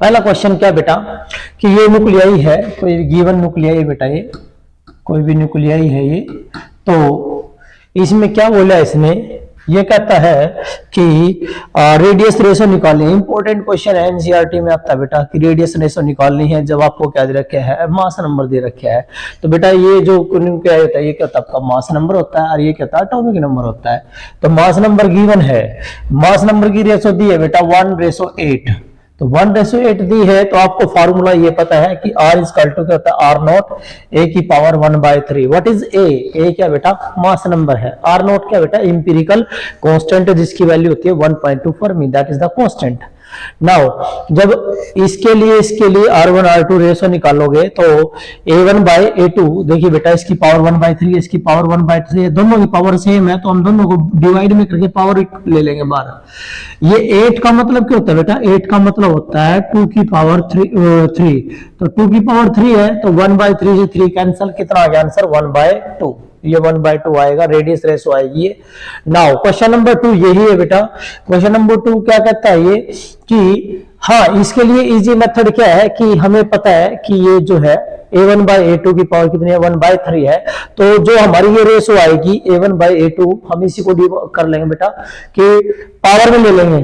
पहला क्वेश्चन क्या बेटा कि ये न्यूक्लियाई है, कोई गिवन न्यूक्लियाई बेटा, ये कोई भी न्यूक्लियाई है ये, तो इसमें क्या बोला इसने, ये कहता है कि रेडियस रेशो निकालनी। इंपॉर्टेंट क्वेश्चन है, एनसीईआरटी में आता है बेटा कि रेडियस रेशो निकालनी है जब आपको क्या दे रखा है, मास नंबर दे रखा है। तो बेटा ये जो क्या होता है, ये क्या होता है आपका मास नंबर होता है और ये क्या होता है एटॉमिक नंबर होता है। तो मास नंबर गिवन है, मास नंबर की रेशो दी है बेटा 1:8, तो 1:8 दी है, तो आपको फार्मूला ये पता है कि R इक्वल टू क्या होता है R नॉट A की पावर 1/3। व्हाट इज A क्या बेटा मास नंबर है, R नॉट क्या बेटा इंपीरिकल कांस्टेंट है जिसकी वैल्यू होती है 1.2 Fermi, that is the constant. Now जब इसके लिए R1 R2 रेशो निकालोगे तो A1/A2, देखिए बेटा इसकी पावर 1/3 इसकी पावर 1/3 है, दोनों की पावर सेम है तो हम दोनों को डिवाइड में करके पावर ले लेंगे बाहर। ये 8 का मतलब क्या होता है बेटा, 8 का मतलब होता है 2 की पावर 3, तो 2 की पावर 3 है तो 1/3 से 3 कैंसिल, कितना आ गया आंसर 1/2, ये 1/2 आएगा, रेडियस रेशो आएगी ये। नाउ क्वेश्चन नंबर 2 यही है बेटा। क्वेश्चन नंबर 2 क्या कहता है ये कि हाँ, इसके लिए इजी मेथड क्या है कि हमें पता है कि ये जो है A1/A2 की पावर कितनी है 1/3 है, तो जो हमारी ये रेशो आएगी A1/A2 हम इसी को कर लेंगे बेटा कि पावर में ले लेंगे,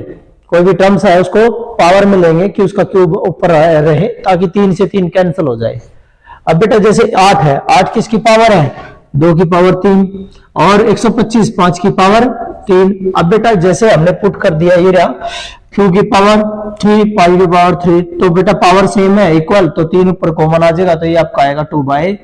कोई भी टर्म्स है उसको पावर में लेंगे कि उसका क्यूब ऊपर रहे ताकि 3 से 3 कैंसिल हो जाए। अब बेटा जैसे 8 है, 8 किसकी पावर है 2 की पावर 3 और 125 5 की पावर 3। अब बेटा जैसे हमने पुट कर दिया ये रहा q की पावर 3 पाई की पावर 3, तो बेटा पावर सेम है इक्वल, तो 3 ऊपर कॉमन आ जाएगा तो ये आपका आएगा 2/5,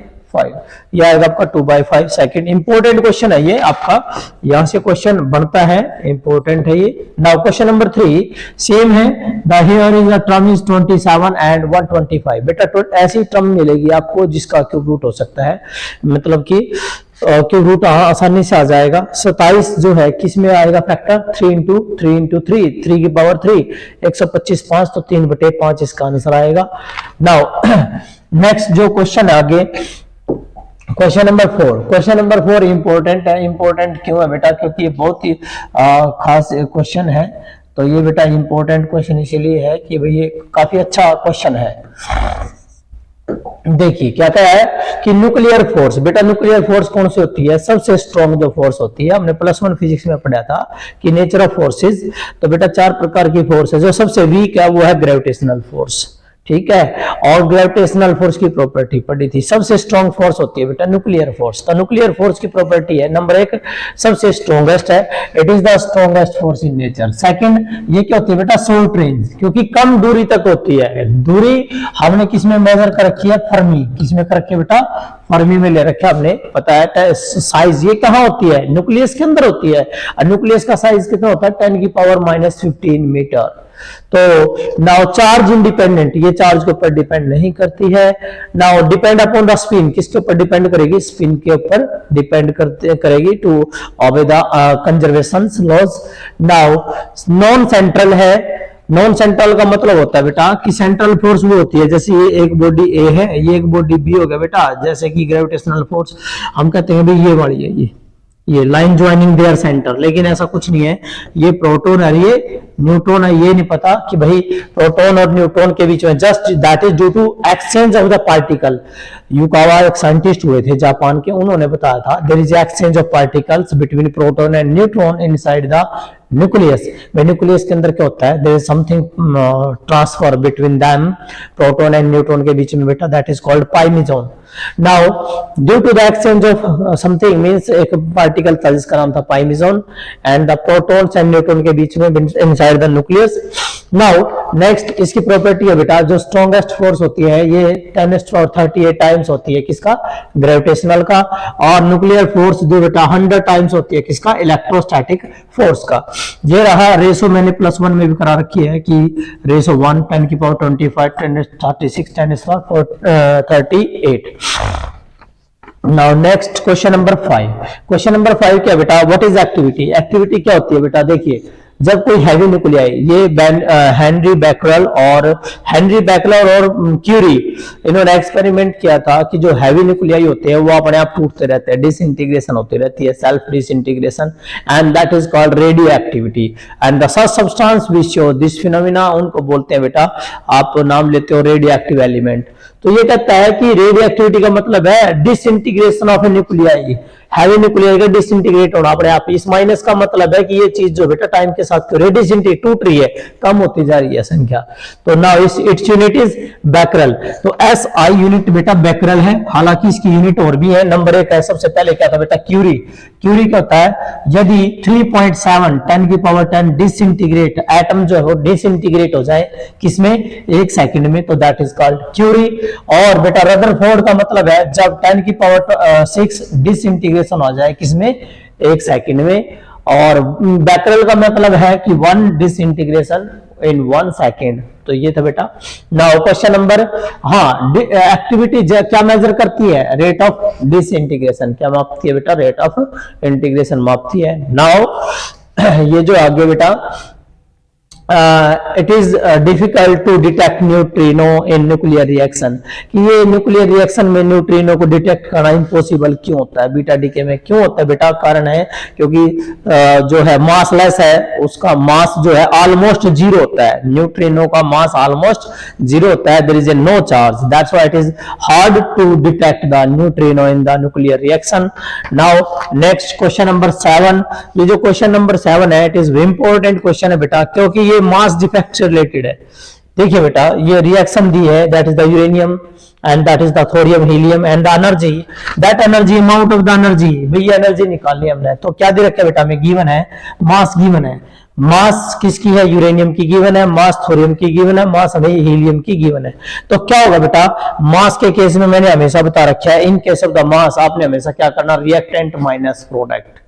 ये आएगा आपका 2/5। सेकंड इंपॉर्टेंट क्वेश्चन है ये आपका, यहां से क्वेश्चन बनता है, इंपॉर्टेंट है ये। नाउ क्वेश्चन नंबर 3 सेम है, the here is the term is 27 and 125। बेटा ऐसी टर्म मिलेगी आपको जिसका क्यूब रूट हो सकता है, मतलब कि क्यूब रूट आसानी से आ जाएगा। 27 जो है किस में आएगा फैक्टर 3 into 3 की पावर 3, 125 5 तो 3/5 इसका आंसर आएगा। नाउ नेक्स्ट जो क्वेश्चन है आगे, question number 4। Question number 4 important है। इंपॉर्टेंट क्यों है बेटा, क्योंकि ये बहुत ही खास क्वेश्चन है। तो ये बेटा इंपॉर्टेंट क्वेश्चन इसलिए है कि भाई ये काफी अच्छा क्वेश्चन है। देखिए क्या कहा है कि न्यूक्लियर फोर्स, बेटा न्यूक्लियर फोर्स कौन सी होती है, सबसे स्ट्रॉन्ग जो फोर्स होती है, हमने +1 फिजिक्स में पढ़ा था कि नेचर ऑफ फोर्सेस। तो बेटा 4 प्रकार की फोर्स है, जो सबसे वीक है वो है ग्रेविटेशनल फोर्स, ठीक है। और ग्रेविटेशनल फोर्स की प्रॉपर्टी पढ़ी थी। सबसे स्ट्रॉन्ग फोर्स होती है बेटा न्यूक्लियर फोर्स। तो न्यूक्लियर फोर्स की प्रॉपर्टी है नंबर 1 सबसे स्ट्रॉन्गेस्ट है, it is the strongest force in nature. Second ये क्या होती है बेटा शॉर्ट रेंज, क्योंकि कम दूरी तक होती है। दूरी हमने किसमें मेजर कर रखी है फर्मी, किसमें कर रखी है बेटा फर्मी में ले रखा हमने, पता है। साइज ये कहां होती है न्यूक्लियस के अंदर होती है, और न्यूक्लियस का साइज कितना होता है 10⁻⁻15 मीटर। तो नाउ चार्ज इंडिपेंडेंट, ये चार्ज के ऊपर डिपेंड नहीं करती है। Now depend upon the spin, किसके ऊपर डिपेंड करेगी स्पिन के ऊपर डिपेंड करेगी to obey the conservation laws. Now non central है। नॉन सेंट्रल का मतलब होता है बेटा कि सेंट्रल फोर्स वो होती है, जैसे ये एक बॉडी ए है, ये एक बॉडी बी हो गया बेटा, जैसे कि ग्रेविटेशनल फोर्स हम कहते हैं भाई ये वाली है, ये लाइन ज्वाइनिंग देयर सेंटर, लेकिन ऐसा कुछ नहीं है। ये प्रोटॉन है, ये न्यूट्रॉन है, ये नहीं पता कि भाई प्रोटॉन और न्यूट्रॉन के बीच में just that is due to exchange of the particle. Yukawa एक साइंटिस्ट हुए थे जापान के, उन्होंने बताया था there is exchange of particles between proton and neutron inside the nucleus. Nucleus के अंदर क्या होता है there is something transfer between them, proton and neutron के बीच में बेटा, that is called pi meson. Now due to the exchange of something means एक पार्टिकल था जिसका नाम था pi meson, and the protons and neutron के बीच में inside the nucleus. Now next इसकी प्रॉपर्टी है बेटा, जो स्ट्रॉन्गेस्ट फोर्स होती है ये 10⁻38 टाइम्स होती है किसका ग्रेविटेशनल का, और न्यूक्लियर फोर्स जो बेटा 100 टाइम्स होती है किसका इलेक्ट्रोस्टैटिक फोर्स का। ये रहा रेशो, मैंने +1 में भी करा रखी है कि ratio 1 10⁻25 10⁻36 10⁻38। Now next question number 5। Question number 5 क्या बेटा, व्हाट इज एक्टिविटी। एक्टिविटी क्या होती है बेटा, देखिए जब कोई हैवी न्यूक्लियाई, ये हेनरी बैकरल और क्यूरी, इन्होंने एक्सपेरिमेंट किया था कि जो हैवी न्यूक्लियाई होते हैं वो अपने आप टूटते रहते हैं, डिसइंटीग्रेशन होती रहती है, self disintegration, and that is called radio activity. And the such substance which show this phenomena, उनको बोलते हैं बेटा, आप नाम लेते हो रेडियो एक्टिव एलिमेंट। तो ये कहता है कि रेडियो एक्टिविटी का मतलब है disintegration of A nuclei, heavy nuclei का डिसइंटीग्रेट होना अपने आप। इस माइनस का मतलब है कि ये चीज जो बेटा टाइम के साथ डिसइंटीग्रेट टूट रही है, कम होती जा रही है संख्या। तो now its unit is Becquerel. तो एस आई यूनिट बेटा बैकरल है, हालांकि इसकी यूनिट और भी है। नंबर 1 है, सबसे पहले क्या था बेटा, क्यूरी। क्यूरी क्या होता है, यदि 3.7 10 डिसइंटीग्रेट एटम जो है वो डिसइंटीग्रेट हो जाए किसमें, 1 सेकंड में, तो दैट इज कॉल्ड क्यूरी। और बेटा रदरफोर्ड का मतलब है जब 10 डिसइंटीग्रेशन हो जाए किसमें, 1 सेकंड में। और बैकरल का मतलब है कि 1 डिसइंटीग्रेशन इन 1 सेकंड। तो ये था बेटा। नाउ क्वेश्चन नंबर, हाँ, एक्टिविटी क्या मेजर करती है, रेट ऑफ डिसइंटीग्रेशन। क्या मापती है बेटा, रेट ऑफ इंटीग्रेशन मापती है। नाउ ये जो आगे बेटा, it is difficult to detect neutrino in nuclear reaction, कि ये न्यूक्लियर रिएक्शन में न्यूट्रिनो को डिटेक्ट करना इम्पॉसिबल क्यों होता है, बीटा डीके में क्यों होता है बेटा। कारण है क्योंकि जो है मासलेस है, उसका मास जो है ऑलमोस्ट जीरो होता है, न्यूट्रिनो का मास ऑलमोस्ट जीरो होता है, there is a no charge, that's why it is hard to detect the neutrino in the nuclear reaction. Now next question number 7। ये जो क्वेश्चन नंबर 7 है, इट इज इंपॉर्टेंट क्वेश्चन है बेटा, क्योंकि ये मास डिफेक्ट से रिलेटेड है। देखिए बेटा, ये रिएक्शन दी है, that is the uranium and that is the thorium helium and the energy, that energy, amount of the energy, भैया एनर्जी निकालनी है हमने। तो क्या दे रखा है बेटा, में गिवन है, मास गिवन है। मास किसकी है, यूरेनियम की गिवन है, मास थोरियम की गिवन है, मास हमें हीलियम की गिवन है। तो क्या होगा बेटा, मास के केस में मैंने हमेशा बता रखा है, in case of the mass आपने हमेशा क्या करना, रिएक्टेंट माइनस प्रोडक्ट।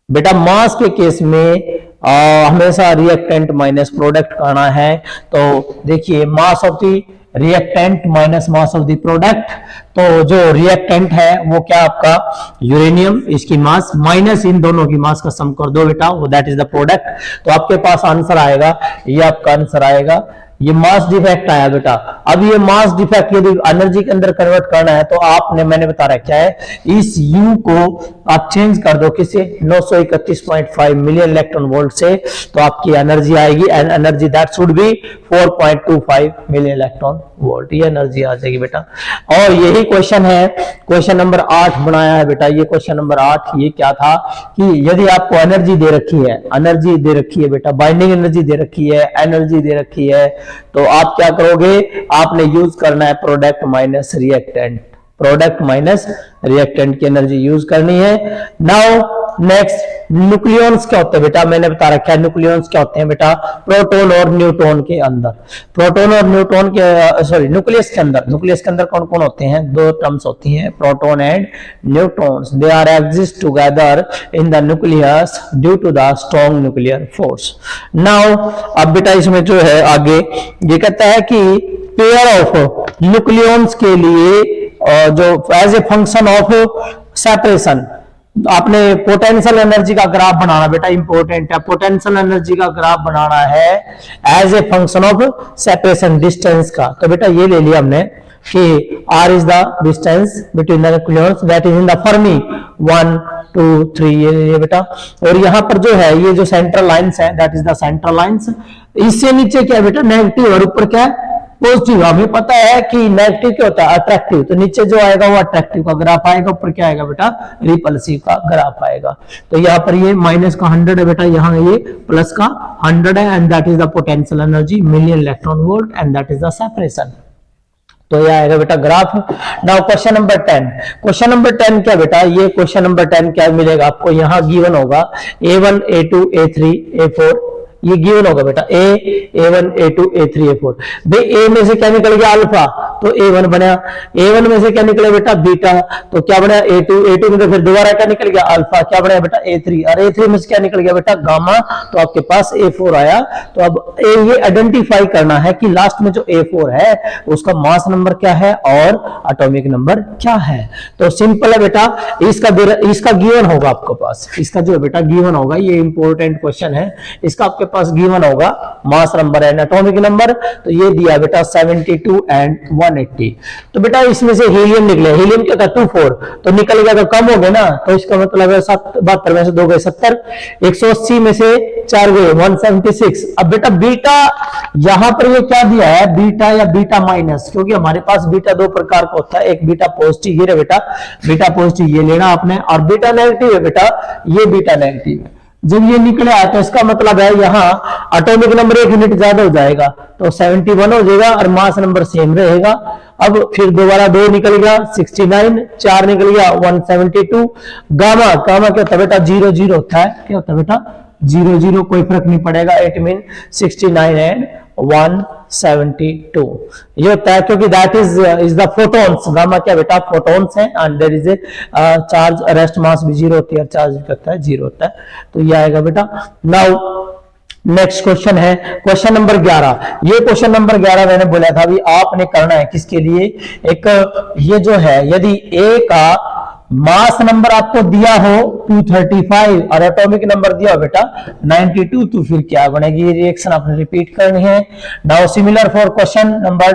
बेटा मास के केस में हमेशा रिएक्टेंट माइनस प्रोडक्ट करना है। तो देखिए, mass of the reactant minus mass of the product, तो जो रिएक्टेंट है वो क्या आपका यूरेनियम, इसकी मास माइनस इन दोनों की मास का सम कर दो बेटा, वो दैट इज द प्रोडक्ट। तो आपके पास आंसर आएगा, ये आपका आंसर आएगा, ये मास डिफेक्ट आया बेटा। अब ये मास डिफेक्ट यदि एनर्जी के अंदर कन्वर्ट करना है तो आपने, मैंने बता रखा है, इस U को आप चेंज कर दो किसे, 931.5 मिलियन इलेक्ट्रॉन वोल्ट से, तो आपकी एनर्जी आएगी, and energy that should be 4.25 million electron volt, ये एनर्जी आ जाएगी बेटा। और यही क्वेश्चन है, क्वेश्चन नंबर 8 बनाया है बेटा। ये क्वेश्चन नंबर 8 ये क्या था कि यदि आपको एनर्जी दे रखी है, एनर्जी दे रखी है बेटा, बाइंडिंग एनर्जी दे रखी है, एनर्जी दे रखी है, तो आप क्या करोगे, आपने यूज करना है product minus reactant, product minus reactant की एनर्जी यूज करनी है। नाउ नेक्स्ट, न्यूक्लियॉन्स क्या होते हैं बेटा, मैंने बता रखा है न्यूक्लियॉन्स क्या होते हैं बेटा, प्रोटॉन और न्यूट्रॉन के अंदर, प्रोटॉन और न्यूट्रॉन के, सॉरी, न्यूक्लियस के अंदर, न्यूक्लियस के अंदर कौन कौन होते हैं, 2 टर्म्स होती हैं, proton and neutrons, they are exist together in the nucleus due to the strong nuclear force. Now अब बेटा इसमें जो है आगे ये कहता है कि पेयर ऑफ न्यूक्लियॉन्स के लिए जो as a function of separation, आपने पोटेंशियल एनर्जी का ग्राफ बनाना बेटा, इंपॉर्टेंट है, पोटेंशियल एनर्जी का ग्राफ बनाना है as a function of separation distance का। तो बेटा ये ले लिया हमने कि r is the distance between the nucleons, that is in the fermi 1 2 3, ये बेटा। और यहां पर जो है ये जो सेंट्रल लाइंस है, that is the central lines. इससे नीचे क्या है बेटा, नेगेटिव, और ऊपर क्या है, पॉजिटिव। हमें पता है कि नेगेटिव क्या होता है, अट्रैक्टिव, तो नीचे जो आएगा वो अट्रैक्टिव का ग्राफ आएगा, ऊपर क्या आएगा बेटा, रिपल्सिव का ग्राफ आएगा। तो यहाँ पर ये माइनस का 100 है बेटा, यहाँ ये प्लस का 100 है, and that is the potential energy million electron volt, and that is the separation. तो ये आएगा बेटा graph. Now question number 10, question number 10 क्या बेटा, ये क्वेश्चन नंबर 10 क्या मिलेगा आपको, यहाँ गिवन होगा A1 A2 A3 A4, ये गिवन होगा बेटा, A1 A2 A3 A4। भाई A में से क्या निकल गया, अल्फा, तो A1 बना। A1 में से क्या निकले बेटा, बीटा, तो क्या बना A2, A2 में तो फिर दोबारा क्या निकल गया, अल्फा, क्या बना बेटा A3, और A3 में से क्या निकल गया बेटा, गामा, तो आपके पास A4 आया। तो अब ये आइडेंटिफाई करना है कि लास्ट में जो A4 है उसका मास नंबर क्या है और एटॉमिक नंबर क्या है। तो सिंपल है बेटा, इसका गिवन होगा आपके पास, इसका जो बेटा गिवन होगा, ये इंपॉर्टेंट क्वेश्चन है, इसका आपके पास गिवन होगा mass number and atomic number, तो ये दिया बेटा 72 एंड 180। तो बेटा इसमें से हीलियम निकले, हीलियम क्या था 24, तो निकल गया तो कम हो गए ना, तो इसका मतलब है 72 में से 2 गए 70, 180 में से 4 गए 176। अब बेटा बीटा यहां पर ये क्या दिया है, बीटा या बीटा माइनस, क्योंकि हमारे पास बीटा दो प्रकार का होता है, एक बीटा पॉजिटिव, ये बेटा बीटा पॉजिटिव ये लेना आपने, और बीटा नेगेटिव है बेटा ये बीटा नेगेटिव है। जब ये निकले आया तो इसका मतलब है यहाँ एटॉमिक नंबर 1 यूनिट ज्यादा हो जाएगा, तो 71 हो जाएगा और मास नंबर सेम रहेगा। अब फिर दोबारा 2 निकल गया 69, 4 निकल गया 172। गामा गामा क्या होता है बेटा 00 होता है, क्या होता है बेटा 00, कोई फर्क नहीं पड़ेगा, इट मीन 69 एंड 172 ये होता है, क्योंकि that is the photons, gamma क्या बेटा फोटॉन्स है, and there is a charge rest mass भी 0 होती है, चार्ज करता है 0 होता है, तो ये आएगा बेटा। नाउ नेक्स्ट क्वेश्चन है क्वेश्चन नंबर 11। ये क्वेश्चन नंबर 11 मैंने बोला था अभी आपने करना है किसके लिए, एक ये जो है यदि ए का मास नंबर आपको दिया हो 235 और एटॉमिक नंबर दिया हो बेटा 92, तो फिर क्या बनेगी, ये रिएक्शन आपने रिपीट करनी है। Now similar for question number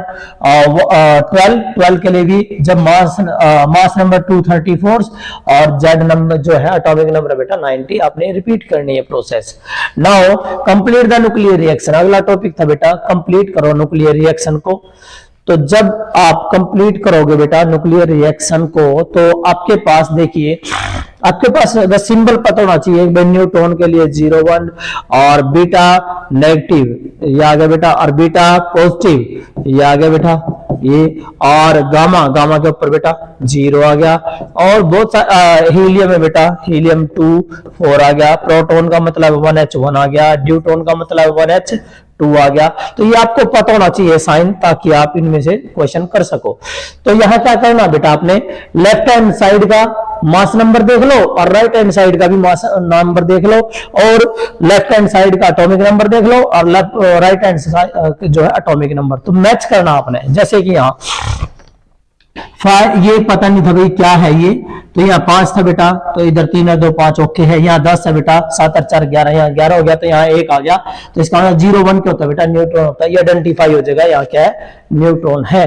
12 के लिए भी जब मास नंबर 234 और जेड नंबर जो है एटॉमिक नंबर बेटा 90, आपने रिपीट करनी है process. Now complete the nuclear reaction, अगला टॉपिक था बेटा कंप्लीट करो न्यूक्लियर रिएक्शन को। तो जब आप कंप्लीट करोगे बेटा न्यूक्लियर रिएक्शन को, तो आपके पास देखिए आपके पास सिंबल पता होना चाहिए, न्यूट्रॉन के लिए 01 और बीटा नेगेटिव ये आ गया बेटा, और बीटा पॉजिटिव ये आ गया बेटा ये, और गामा गामा के ऊपर बेटा 0 आ गया, और बहुत हीलियम है बेटा हीलियम 2 4 आ गया, प्रोटॉन का मतलब 1H1 आ गया, ड्यूटॉन का मतलब 1H2 आ गया। तो ये आपको पता होना चाहिए साइन, ताकि आप इनमें से क्वेश्चन कर सको। तो यहां क्या करना बेटा, आपने लेफ्ट हैंड साइड का मास नंबर देख लो और राइट हैंड साइड का भी मास नंबर देख लो, और लेफ्ट हैंड साइड का एटॉमिक नंबर देख लो और राइट हैंड साइड जो है एटॉमिक नंबर, तो मैच करना आपने। जैसे कि यहाँ ये पता नहीं था भाई क्या है ये, तो यहाँ 5 था बेटा, तो इधर 3 है 2 5 ओके है, यहाँ 10 है बेटा 7 और 4 11, यहाँ 11 हो गया, तो यहाँ 1 आ गया, तो इसका मतलब 01 क्या होता है बेटा न्यूट्रॉन होता है, ये आइडेंटिफाई हो जाएगा यहाँ क्या है न्यूट्रॉन है।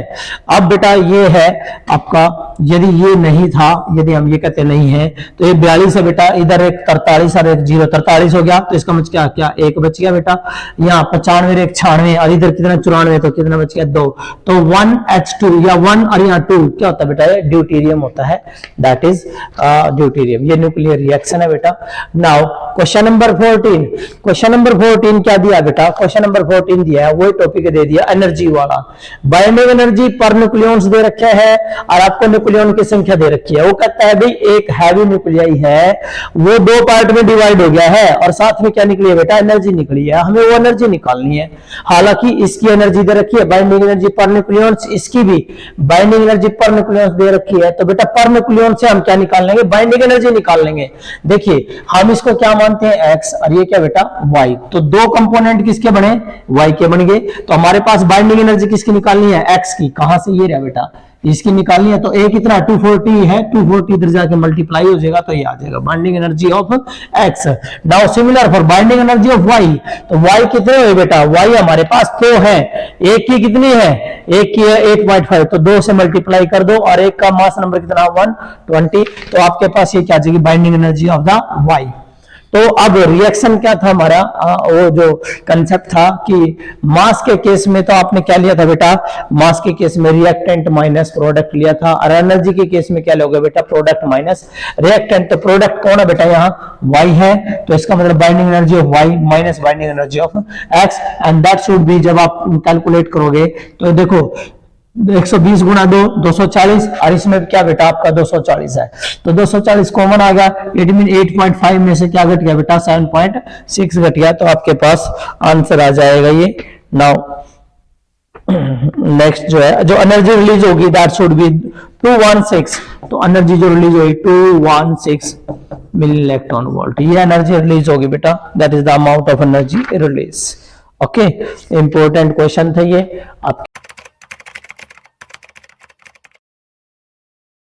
अब बेटा ये है आपका, यदि ये नहीं था, यदि हम ये कहते नहीं है, तो ये 42 है बेटा, इधर एक 43 और एक 0 43 हो गया, तो इसका मतलब क्या क्या 1 बच गया बेटा, यहाँ 95 एक 96 और इधर कितना 94, तो कितना बच गया 2, तो 1H2 या 1 और यहाँ 2 क्या होता है बेटा ये ड्यूटेरियम होता है, दैट इज ड्यूटेरियम। ये न्यूक्लियर रिएक्शन है बेटा। Now question number 14, question number 14 क्या दिया बेटा, क्वेश्चन नंबर 14 दिया है वही टॉपिक दे दिया एनर्जी वाला, बाइंडिंग एनर्जी पर न्यूक्लियॉन्स दे रखे हैं और आपको न्यूक्लियॉन की संख्या दे रखी है। वो कहता है भाई एक हैवी न्यूक्लियाई है, वो 2 पार्ट में डिवाइड हो गया है और साथ में क्या निकली है बेटा एनर्जी निकली है, हमें वो एनर्जी निकालनी है। हालांकि इसकी एनर्जी दे रखी है बाइंडिंग एनर्जी पर न्यूक्लियॉन्स, इसकी भी बाइंडिंग एनर्जी पर न्यूक्लियॉन्स दे रखी है, तो बेटा पर न्यूक्लियॉन से हम क्या निकाल लेंगे, बाइंडिंग एनर्जी निकाल लेंगे। देखिए हम इसको क्या मानते हैं x और ये क्या बेटा y, तो 2 कंपोनेंट किसके बने y के बन गए, तो हमारे पास बाइंडिंग एनर्जी किसकी निकालनी है x की, कहां से ये रहा बेटा इसकी निकालनी है, तो a कितना 240 है, 240 इधर जाके मल्टीप्लाई हो जाएगा, तो ये आ जाएगा binding energy of x। Now similar for binding energy of y, तो y कितने हुए बेटा, y हमारे पास 2 है, एक की कितनी है, एक की है 8.5, तो 2 से मल्टीप्लाई कर दो और एक का मास नंबर कितना 120, तो आपके पास ये क्या आ जाएगी binding energy of the y। तो अब रिएक्शन क्या था हमारा, वो जो कंसेप्ट था कि मास के केस में तो आपने क्या लिया था बेटा, मास के केस में रिएक्टेंट माइनस प्रोडक्ट लिया था, और एनर्जी के केस में क्या लोगे बेटा प्रोडक्ट माइनस रिएक्टेंट। तो प्रोडक्ट कौन है बेटा यहाँ y है, तो इसका मतलब binding energy of y minus binding energy of x, and that should be, जब आप कैलकुलेट करोगे तो देखो 120 गुणा 2 240, और इसमें क्या बेटा आपका 240 है, तो 240 कॉमन आ गया, इट मीन 8.5 में से क्या घट गया बेटा 7.6 घट गया, तो आपके पास आंसर आ जाएगा ये। नाउ नेक्स्ट जो है जो एनर्जी रिलीज होगी दैट शुड बी 216, तो एनर्जी जो रिलीज होगी 216 मिली इलेक्ट्रॉन वोल्ट, ये एनर्जी रिलीज होगी बेटा, that is the amount of energy release. Okay, important question था ये आपके